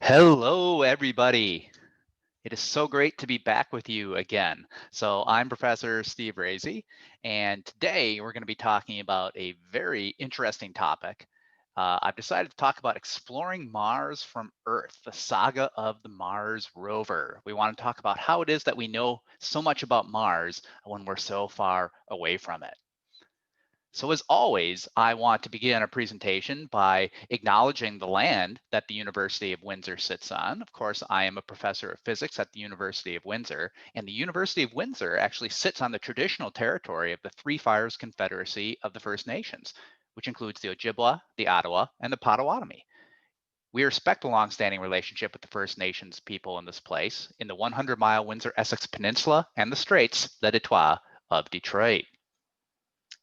Hello, everybody. It is so great to be back with you again. So I'm Professor Steve Rehse, and today we're going to be talking about a very interesting topic. I've decided to talk about exploring Mars from Earth, the saga of the Mars rover. We want to talk about how it is that we know so much about Mars when we're so far away from it. So as always, I want to begin a presentation by acknowledging the land that the University of Windsor sits on. Of course, I am a professor of physics at the University of Windsor, and the University of Windsor actually sits on the traditional territory of the Three Fires Confederacy of the First Nations, which includes the Ojibwa, the Ottawa, and the Potawatomi. We respect the longstanding relationship with the First Nations people in this place in the 100-mile Windsor-Essex Peninsula and the Straits, Le Detroit of Detroit.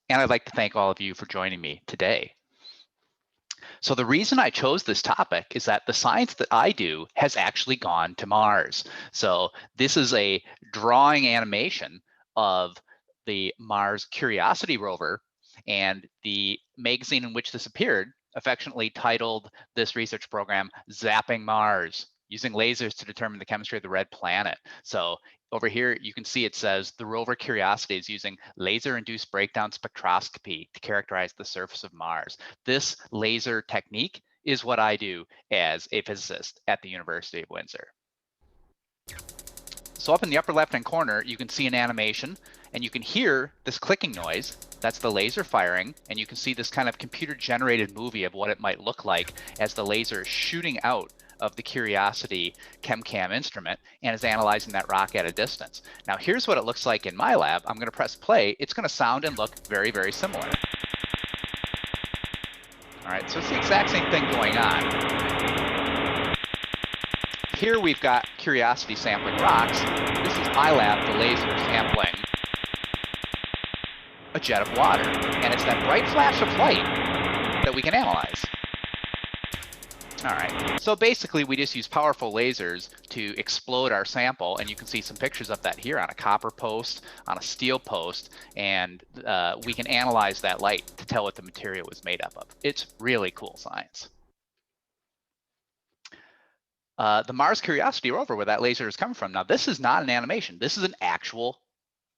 And I'd like to thank all of you for joining me today. So the reason I chose this topic is that the science that I do has actually gone to Mars. So this is a drawing animation of the Mars Curiosity rover, and the magazine in which this appeared affectionately titled this research program Zapping Mars, using lasers to determine the chemistry of the red planet. So over here, you can see it says the rover Curiosity is using laser-induced breakdown spectroscopy to characterize the surface of Mars. This laser technique is what I do as a physicist at the University of Windsor. So up in the upper left-hand corner, you can see an animation, and you can hear this clicking noise. That's the laser firing, and you can see this kind of computer-generated movie of what it might look like as the laser is shooting out of the Curiosity ChemCam instrument and is analyzing that rock at a distance. Now here's what it looks like in my lab. I'm going to press play. It's going to sound and look very, very similar. All right, so it's the exact same thing going on. Here we've got Curiosity sampling rocks. This is my lab, the laser sampling a jet of water. And it's that bright flash of light that we can analyze. All right, so basically we just use powerful lasers to explode our sample, and you can see some pictures of that here on a copper post, on a steel post, and we can analyze that light to tell what the material was made up of. It's really cool science. The Mars Curiosity rover, where that laser is coming from, now this is not an animation, this is an actual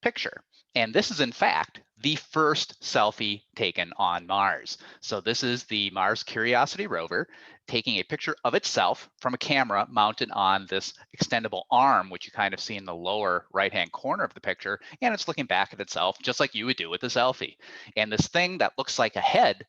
picture. And this is in fact the first selfie taken on Mars. So this is the Mars Curiosity rover taking a picture of itself from a camera mounted on this extendable arm, which you kind of see in the lower right-hand corner of the picture, and it's looking back at itself just like you would do with a selfie. And this thing that looks like a head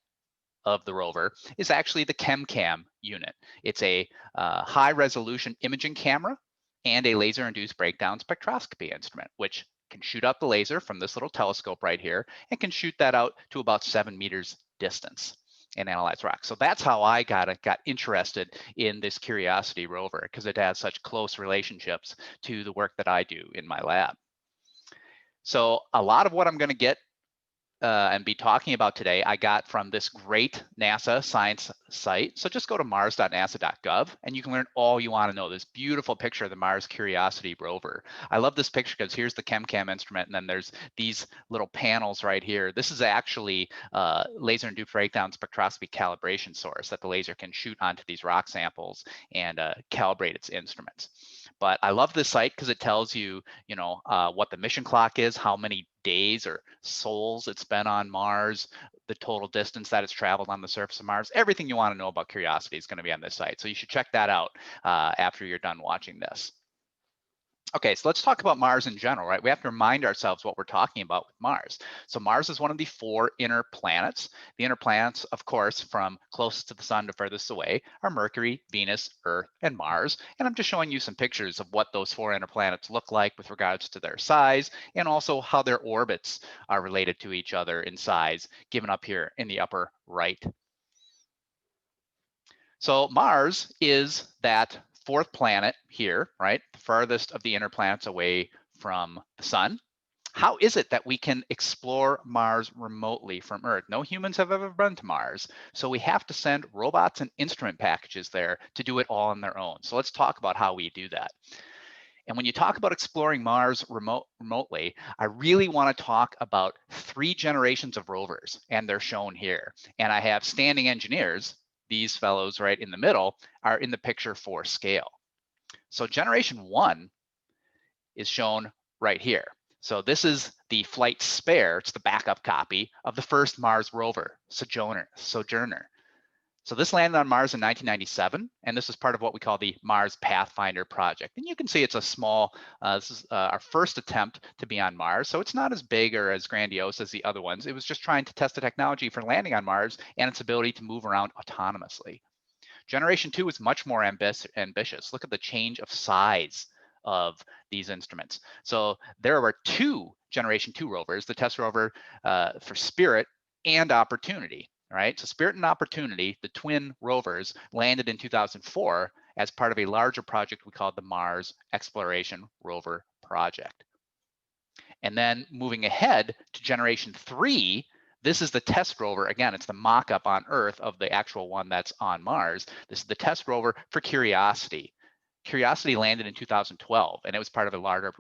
of the rover is actually the ChemCam unit. It's a high-resolution imaging camera and a laser-induced breakdown spectroscopy instrument, which can shoot out the laser from this little telescope right here and can shoot that out to about 7 meters distance and analyze rocks. So that's how I got interested in this Curiosity rover, because it has such close relationships to the work that I do in my lab. So a lot of what I'm going to get and be talking about today, I got from this great NASA science site. So just go to mars.nasa.gov and you can learn all you want to know. This beautiful picture of the Mars Curiosity rover. I love this picture because here's the ChemCam instrument, and then there's these little panels right here. This is actually laser-induced breakdown spectroscopy calibration source that the laser can shoot onto these rock samples and calibrate its instruments. But I love this site because it tells you, what the mission clock is, how many days or sols it's been on Mars, the total distance that it's traveled on the surface of Mars. Everything you want to know about Curiosity is going to be on this site. So you should check that out after you're done watching this. Okay, so let's talk about Mars in general, right? We have to remind ourselves what we're talking about with Mars. So Mars is one of the 4 inner planets. The inner planets, of course, from closest to the sun to furthest away, are Mercury, Venus, Earth, and Mars. And I'm just showing you some pictures of what those 4 inner planets look like with regards to their size, and also how their orbits are related to each other in size, given up here in the upper right. So Mars is that 4th planet here, right? The farthest of the inner planets away from the sun. How is it that we can explore Mars remotely from Earth? No humans have ever been to Mars, so we have to send robots and instrument packages there to do it all on their own. So let's talk about how we do that. And when you talk about exploring Mars remotely, I really want to talk about 3 generations of rovers, and they're shown here. And I have standing engineers these fellows right in the middle are in the picture for scale. So generation 1 is shown right here. So this is the flight spare, it's the backup copy of the first Mars rover, Sojourner. So this landed on Mars in 1997, and this is part of what we call the Mars Pathfinder project. And you can see it's a small, this is our first attempt to be on Mars, so it's not as big or as grandiose as the other ones. It was just trying to test the technology for landing on Mars and its ability to move around autonomously. Generation 2 is much more ambitious. Look at the change of size of these instruments. So there were 2 Generation 2 rovers, the test rover for Spirit and Opportunity. Right, so Spirit and Opportunity, the twin rovers, landed in 2004 as part of a larger project we called the Mars Exploration Rover Project. And then moving ahead to Generation 3, this is the test rover. Again, it's the mock-up on Earth of the actual one that's on Mars. This is the test rover for Curiosity. Curiosity landed in 2012, and it was part of a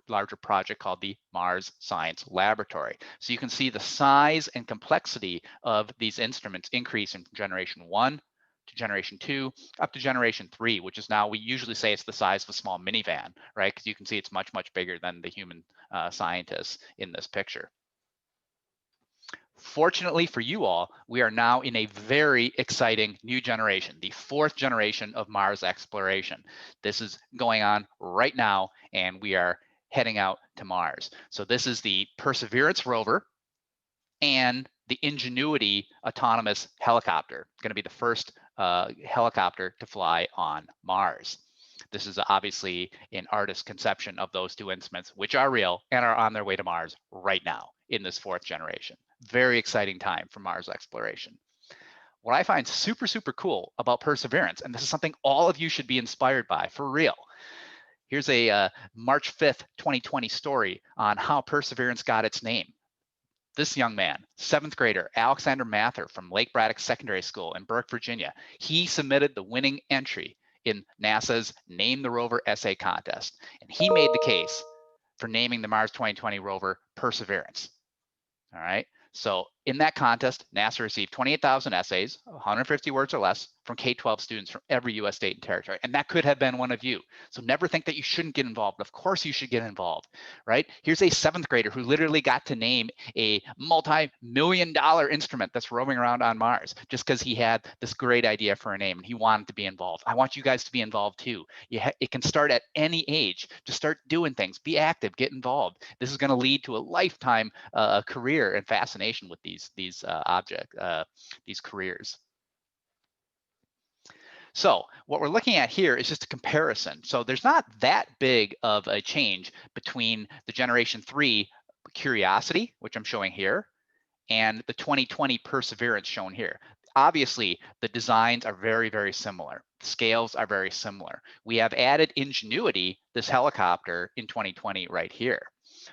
larger project called the Mars Science Laboratory. So you can see the size and complexity of these instruments increase in Generation 1 to Generation 2 up to Generation 3, which is now, we usually say it's the size of a small minivan, right? Because you can see it's much, much bigger than the human scientists in this picture. Fortunately for you all, we are now in a very exciting new generation, the 4th generation of Mars exploration. This is going on right now, and we are heading out to Mars. So this is the Perseverance rover and the Ingenuity autonomous helicopter, going to be the first helicopter to fly on Mars. This is obviously an artist's conception of those 2 instruments, which are real and are on their way to Mars right now in this 4th generation. Very exciting time for Mars exploration. What I find super, super cool about Perseverance, and this is something all of you should be inspired by, for real. Here's a March 5th, 2020 story on how Perseverance got its name. This young man, 7th grader, Alexander Mather from Lake Braddock Secondary School in Burke, Virginia, he submitted the winning entry in NASA's Name the Rover essay contest. And he made the case for naming the Mars 2020 rover Perseverance. All right. So in that contest, NASA received 28,000 essays, 150 words or less, from K-12 students from every US state and territory. And that could have been one of you. So never think that you shouldn't get involved. Of course you should get involved, right? Here's a 7th grader who literally got to name a multi-million-dollar instrument that's roaming around on Mars just because he had this great idea for a name and he wanted to be involved. I want you guys to be involved too. It can start at any age. Just start doing things, be active, get involved. This is going to lead to a lifetime career and fascination with these careers. So what we're looking at here is just a comparison. So there's not that big of a change between the Generation 3 Curiosity, which I'm showing here, and the 2020 Perseverance shown here. Obviously, the designs are very, very similar. The scales are very similar. We have added Ingenuity, this helicopter, in 2020 right here.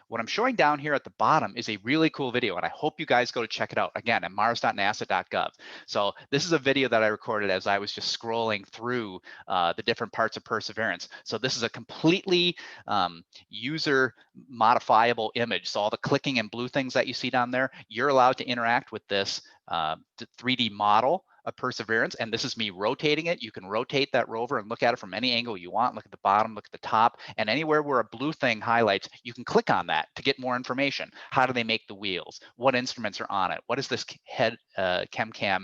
What I'm showing down here at the bottom is a really cool video, and I hope you guys go to check it out, again, at mars.nasa.gov. So this is a video that I recorded as I was just scrolling through the different parts of Perseverance. So this is a completely user modifiable image. So all the clicking and blue things that you see down there, you're allowed to interact with this 3D model of Perseverance, and this is me rotating it. You can rotate that rover and look at it from any angle you want. Look at the bottom, look at the top, and anywhere where a blue thing highlights, you can click on that to get more information. How do they make the wheels? What instruments are on it? What is this head ChemCam,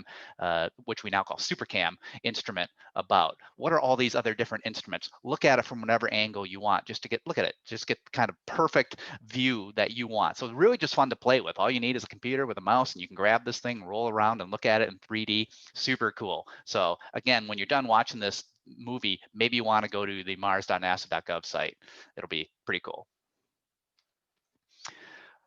which we now call SuperCam instrument about? What are all these other different instruments? Look at it from whatever angle you want just to look at it, just get the kind of perfect view that you want. So it's really just fun to play with. All you need is a computer with a mouse, and you can grab this thing, roll around and look at it in 3D. Super cool. So again, when you're done watching this movie, maybe you want to go to the mars.nasa.gov site. It'll be pretty cool.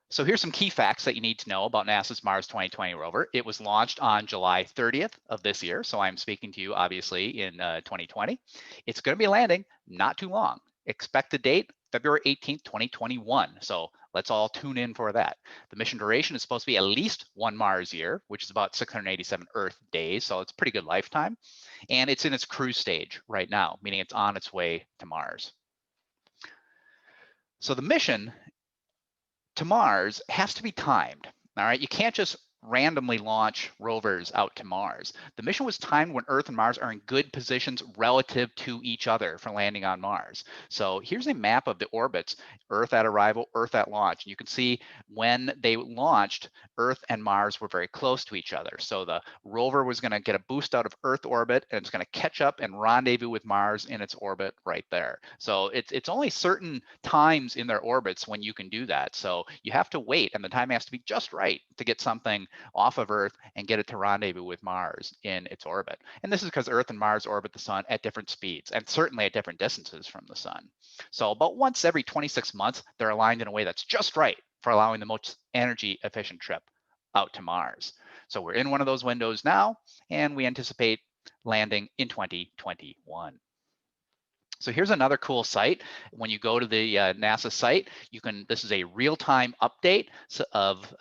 So here's some key facts that you need to know about NASA's Mars 2020 rover. It was launched on July 30th of this year. So I'm speaking to you obviously in 2020. It's going to be landing not too long. Expected date, February 18th, 2021. So let's all tune in for that. The mission duration is supposed to be at least 1 Mars year, which is about 687 Earth days. So it's a pretty good lifetime. And it's in its cruise stage right now, meaning it's on its way to Mars. So the mission to Mars has to be timed. All right, you can't just randomly launch rovers out to Mars. The mission was timed when Earth and Mars are in good positions relative to each other for landing on Mars. So here's a map of the orbits, Earth at arrival, Earth at launch. And you can see when they launched, Earth and Mars were very close to each other. So the rover was going to get a boost out of Earth orbit, and it's going to catch up and rendezvous with Mars in its orbit right there. So it's only certain times in their orbits when you can do that. So you have to wait, and the time has to be just right to get something off of Earth and get it to rendezvous with Mars in its orbit. And this is because Earth and Mars orbit the sun at different speeds and certainly at different distances from the sun. So about once every 26 months, they're aligned in a way that's just right for allowing the most energy efficient trip out to Mars. So we're in one of those windows now, and we anticipate landing in 2021. So here's another cool site. When you go to the NASA site, this is a real-time update of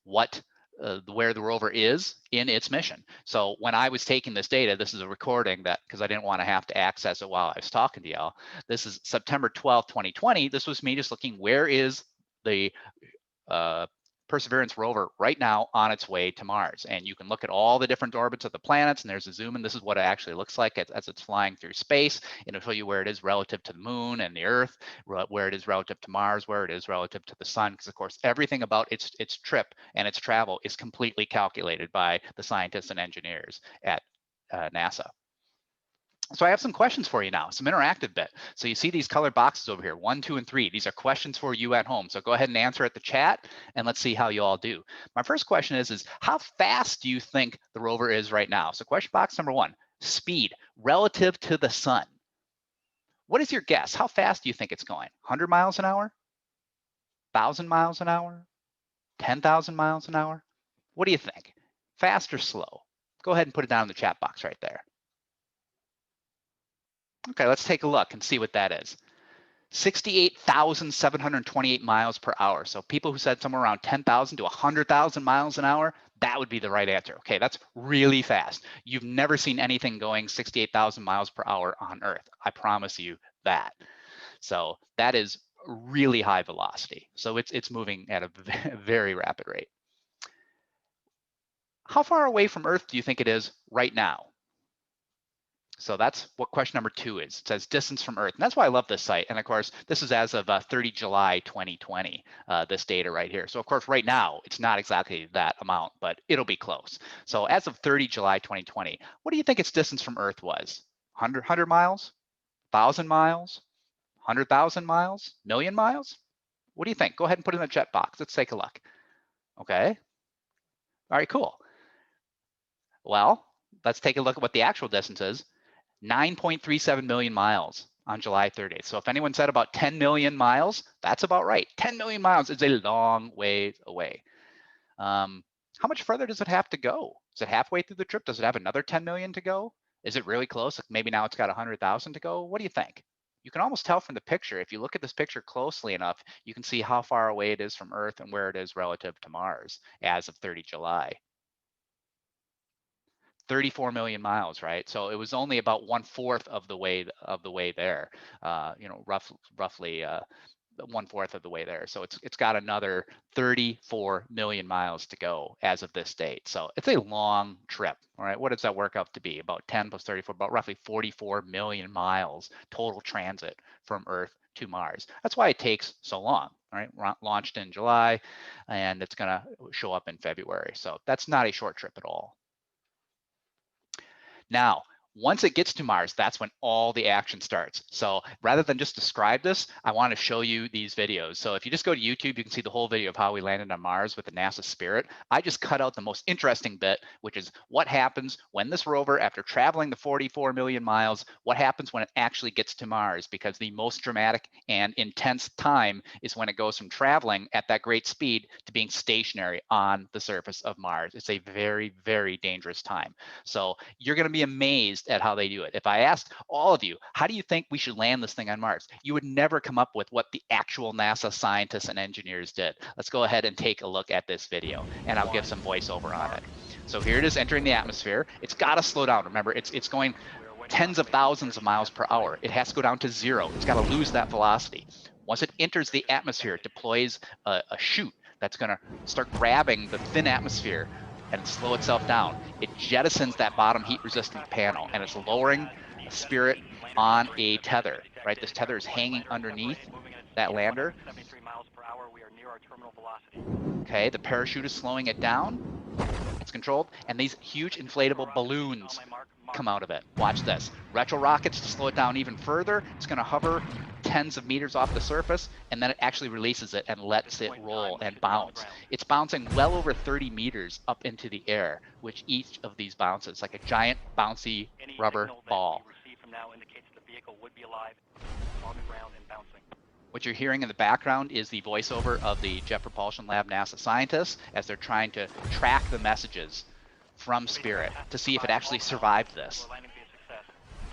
where the rover is in its mission. So when I was taking this data, this is a recording that, because I didn't want to have to access it while I was talking to y'all. This is September 12th, 2020. This was me just looking, where is the Perseverance rover right now on its way to Mars. And you can look at all the different orbits of the planets, and there's a zoom in. This is what it actually looks like as it's flying through space. It'll show you where it is relative to the moon and the Earth, where it is relative to Mars, where it is relative to the sun, because of course everything about its trip and its travel is completely calculated by the scientists and engineers at NASA. So I have some questions for you now, some interactive bit. So you see these colored boxes over here, 1, 2, and 3. These are questions for you at home. So go ahead and answer at the chat, and let's see how you all do. My first question is how fast do you think the rover is right now? So question box number 1, speed relative to the sun. What is your guess? How fast do you think it's going? 100 miles an hour? 1,000 miles an hour? 10,000 miles an hour? What do you think? Fast or slow? Go ahead and put it down in the chat box right there. Okay, let's take a look and see what that is. 68,728 miles per hour. So people who said somewhere around 10,000 to 100,000 miles an hour, that would be the right answer. Okay, that's really fast. You've never seen anything going 68,000 miles per hour on Earth. I promise you that. So that is really high velocity. So it's moving at a very rapid rate. How far away from Earth do you think it is right now? So that's what question number 2 is. It says distance from Earth. And that's why I love this site. And of course, this is as of 30 July 2020, this data right here. So of course, right now, it's not exactly that amount, but it'll be close. So as of 30 July 2020, what do you think its distance from Earth was? 100 miles? 1,000 miles? 100,000 miles? Million miles? What do you think? Go ahead and put it in the chat box. Let's take a look. Okay. All right, cool. Well, let's take a look at what the actual distance is. 9.37 million miles on July 30th. So if anyone said about 10 million miles, that's about right. 10 million miles is a long way away. How much further does it have to go? Is it halfway through the trip? Does it have another 10 million to go? Is it really close? Like maybe now it's got 100,000 to go. What do you think? You can almost tell from the picture. If you look at this picture closely enough, you can see how far away it is from Earth and where it is relative to Mars as of 30 July. 34 million miles, right? So it was only about 1/4 of the way there, roughly 1/4 of the way there. So it's got another 34 million miles to go as of this date. So it's a long trip, all right? What does that work out to be? About 10 plus 34, about roughly 44 million miles total transit from Earth to Mars. That's why it takes so long, all right? Launched in July, and it's gonna show up in February. So that's not a short trip at all. Now, once it gets to Mars, that's when all the action starts. So rather than just describe this, I want to show you these videos. So if you just go to YouTube, you can see the whole video of how we landed on Mars with the NASA Spirit. I just cut out the most interesting bit, which is what happens when this rover, after traveling the 44 million miles, what happens when it actually gets to Mars? Because the most dramatic and intense time is when it goes from traveling at that great speed to being stationary on the surface of Mars. It's a very, very dangerous time. So you're going to be amazed at how they do it. If I asked all of you, how do you think we should land this thing on Mars? You would never come up with what the actual NASA scientists and engineers did. Let's go ahead and take a look at this video, and I'll give some voiceover on it. So here it is entering the atmosphere. It's got to slow down. Remember, it's going tens of thousands of miles per hour. It has to go down to 0. It's got to lose that velocity. Once it enters the atmosphere, it deploys a chute that's going to start grabbing the thin atmosphere and slow itself down. It jettisons that bottom heat resistant panel, and it's lowering Spirit on a tether, right? This tether is hanging underneath that lander. Okay, the parachute is slowing it down. It's controlled, and these huge inflatable balloons come out of it. Watch this. Retro rockets to slow it down even further. It's going to hover tens of meters off the surface, and then it actually releases it and lets it roll and bounce. It's bouncing well over 30 meters up into the air, which each of these bounces like a giant bouncy rubber ball. What you're hearing in the background is the voiceover of the Jet Propulsion Lab NASA scientists as they're trying to track the messages from Spirit to see if it actually survived this.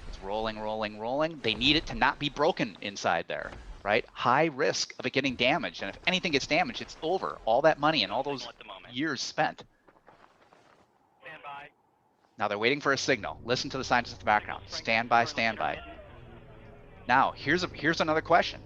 It's rolling, rolling, rolling. They need it to not be broken inside there, right? High risk of it getting damaged. And if anything gets damaged, it's over. All that money and all those years spent. Now they're waiting for a signal. Listen to the scientists in the background. Stand by, stand by. Now, here's another question.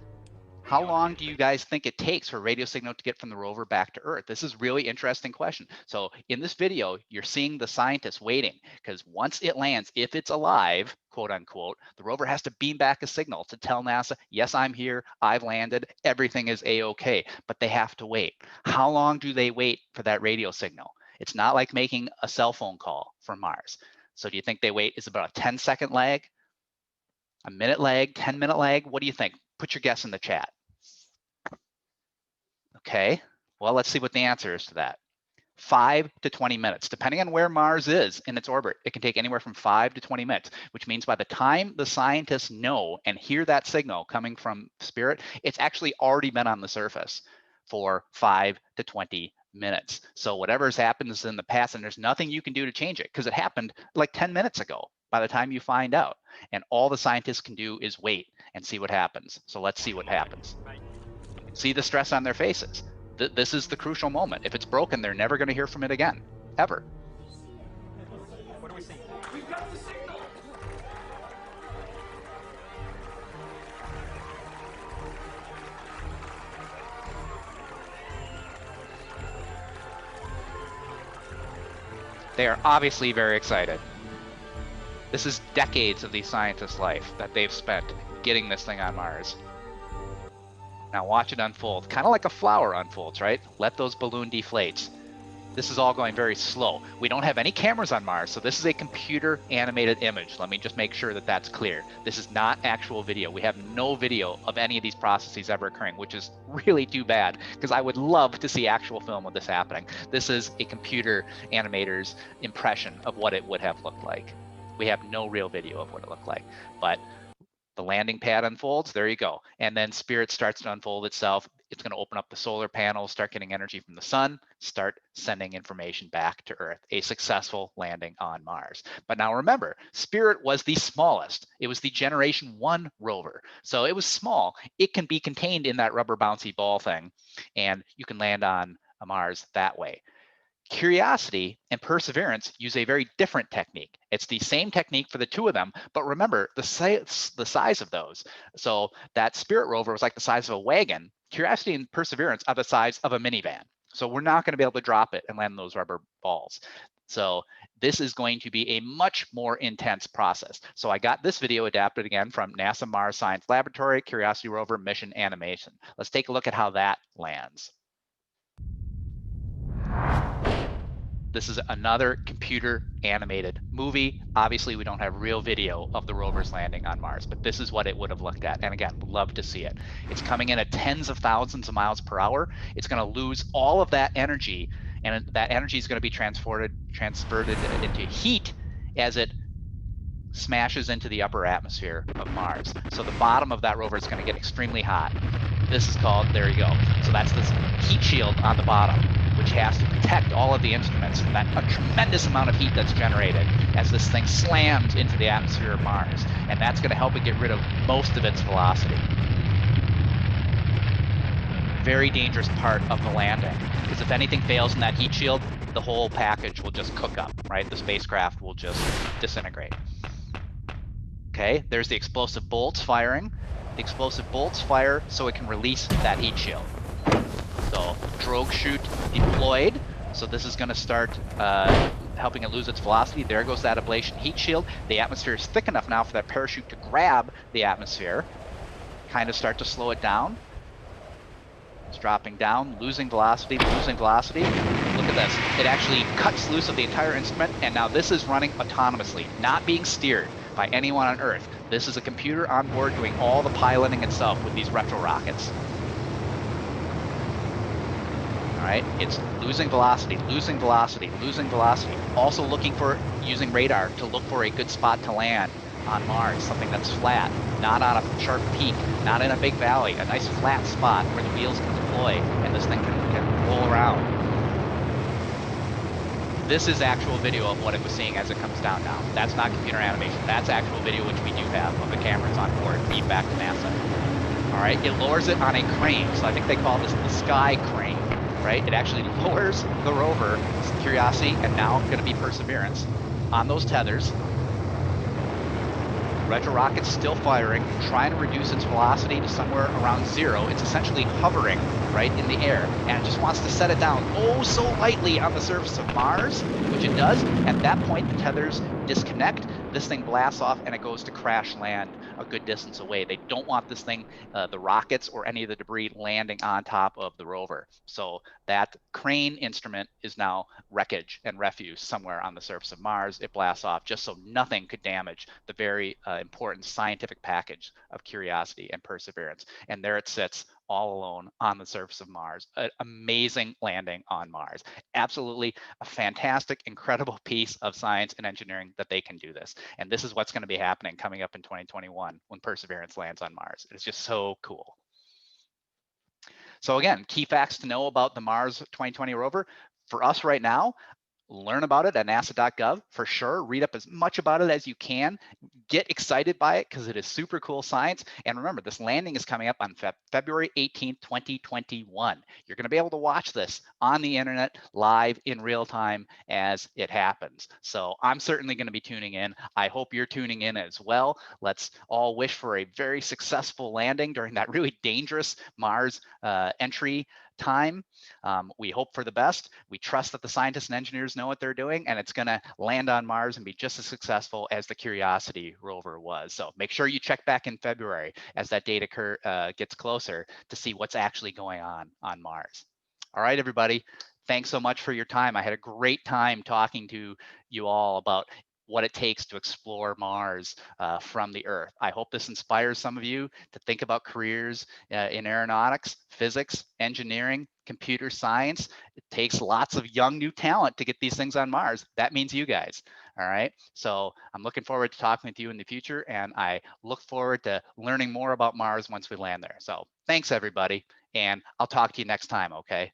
How long do you guys think it takes for a radio signal to get from the rover back to Earth? This is a really interesting question. So in this video, you're seeing the scientists waiting, because once it lands, if it's alive, quote unquote, the rover has to beam back a signal to tell NASA, yes, I'm here, I've landed, everything is a-okay, but they have to wait. How long do they wait for that radio signal? It's not like making a cell phone call from Mars. So do you think they wait? Is about a 10-second lag? A minute lag, 10-minute lag? What do you think? Put your guess in the chat. Okay, well, let's see what the answer is to that. 5 to 20 minutes, depending on where Mars is in its orbit. It can take anywhere from 5 to 20 minutes, which means by the time the scientists know and hear that signal coming from Spirit, it's actually already been on the surface for 5 to 20 minutes. So whatever's happened is in the past, and there's nothing you can do to change it because it happened like 10 minutes ago by the time you find out. And all the scientists can do is wait and see what happens. So let's see what happens. See the stress on their faces. This is the crucial moment. If it's broken, they're never going to hear from it again, ever. What do we see? We've got the signal. They are obviously very excited. This is decades of these scientists' life that they've spent getting this thing on Mars. Now watch it unfold, kind of like a flower unfolds, right? Let those balloon deflates. This is all going very slow. We don't have any cameras on Mars, so this is a computer animated image. Let me just make sure that that's clear. This is not actual video. We have no video of any of these processes ever occurring, which is really too bad, because I would love to see actual film of this happening. This is a computer animator's impression of what it would have looked like. We have no real video of what it looked like, but the landing pad unfolds, there you go. And then Spirit starts to unfold itself. It's going to open up the solar panels, start getting energy from the sun, start sending information back to Earth. A successful landing on Mars. But now remember, Spirit was the smallest. It was the Generation 1 rover. So it was small. It can be contained in that rubber bouncy ball thing, and you can land on Mars that way. Curiosity and Perseverance use a very different technique. It's the same technique for the two of them, but remember the size of those. So that Spirit rover was like the size of a wagon. Curiosity and Perseverance are the size of a minivan. So we're not going to be able to drop it and land those rubber balls. So this is going to be a much more intense process. So I got this video adapted again from NASA Mars Science Laboratory, Curiosity rover mission animation. Let's take a look at how that lands. This is another computer animated movie. Obviously, we don't have real video of the rovers landing on Mars, but this is what it would have looked at. And again, would love to see it. It's coming in at tens of thousands of miles per hour. It's going to lose all of that energy, and that energy is going to be transferred into heat as it smashes into the upper atmosphere of Mars. So the bottom of that rover is going to get extremely hot. This is called, there you go. So that's this heat shield on the bottom, which has to protect all of the instruments from that a tremendous amount of heat that's generated as this thing slams into the atmosphere of Mars. And that's going to help it get rid of most of its velocity. Very dangerous part of the landing, because if anything fails in that heat shield, the whole package will just cook up, right? The spacecraft will just disintegrate. Okay, there's the explosive bolts firing. The explosive bolts fire so it can release that heat shield. So drogue chute deployed. So this is going to start helping it lose its velocity. There goes that ablation heat shield. The atmosphere is thick enough now for that parachute to grab the atmosphere, kind of start to slow it down. It's dropping down, losing velocity, losing velocity. Look at this. It actually cuts loose of the entire instrument, and now this is running autonomously, not being steered by anyone on Earth. This is a computer on board doing all the piloting itself with these retro rockets. All right, it's losing velocity, losing velocity, losing velocity. Also looking for, using radar to look for a good spot to land on Mars, something that's flat, not on a sharp peak, not in a big valley, a nice flat spot where the wheels can deploy and this thing can roll around. This is actual video of what it was seeing as it comes down now. That's not computer animation. That's actual video, which we do have of the cameras on board, feedback to NASA. All right, it lowers it on a crane. So I think they call this the sky crane, right? It actually lowers the rover, Curiosity, and now going to be Perseverance, on those tethers. Retro rocket's still firing, trying to reduce its velocity to somewhere around 0. It's essentially hovering right in the air, and it just wants to set it down oh so lightly on the surface of Mars, which it does. At that point, the tethers disconnect, this thing blasts off, and it goes to crash land a good distance away. They don't want this thing, the rockets or any of the debris, landing on top of the rover. So that crane instrument is now wreckage and refuse somewhere on the surface of Mars. It blasts off just so nothing could damage the very important scientific package of Curiosity and Perseverance. And there it sits, all alone on the surface of Mars. An amazing landing on Mars. Absolutely a fantastic, incredible piece of science and engineering that they can do this. And this is what's going to be happening coming up in 2021 when Perseverance lands on Mars. It's just so cool. So again, key facts to know about the Mars 2020 rover. For us right now, learn about it at nasa.gov for sure. Read up as much about it as you can. Get excited by it because it is super cool science. And remember, this landing is coming up on February 18th, 2021. You're going to be able to watch this on the internet live in real time as it happens. So I'm certainly going to be tuning in. I hope you're tuning in as well. Let's all wish for a very successful landing during that really dangerous Mars entry time. We hope for the best. We trust that the scientists and engineers know what they're doing, and it's going to land on Mars and be just as successful as the Curiosity rover was. So make sure you check back in February as that date gets closer to see what's actually going on Mars. All right, everybody. Thanks so much for your time. I had a great time talking to you all about what it takes to explore Mars from the Earth. I hope this inspires some of you to think about careers in aeronautics, physics, engineering, computer science. It takes lots of young new talent to get these things on Mars. That means you guys. All right. So I'm looking forward to talking with you in the future, and I look forward to learning more about Mars once we land there. So thanks, everybody, and I'll talk to you next time. Okay.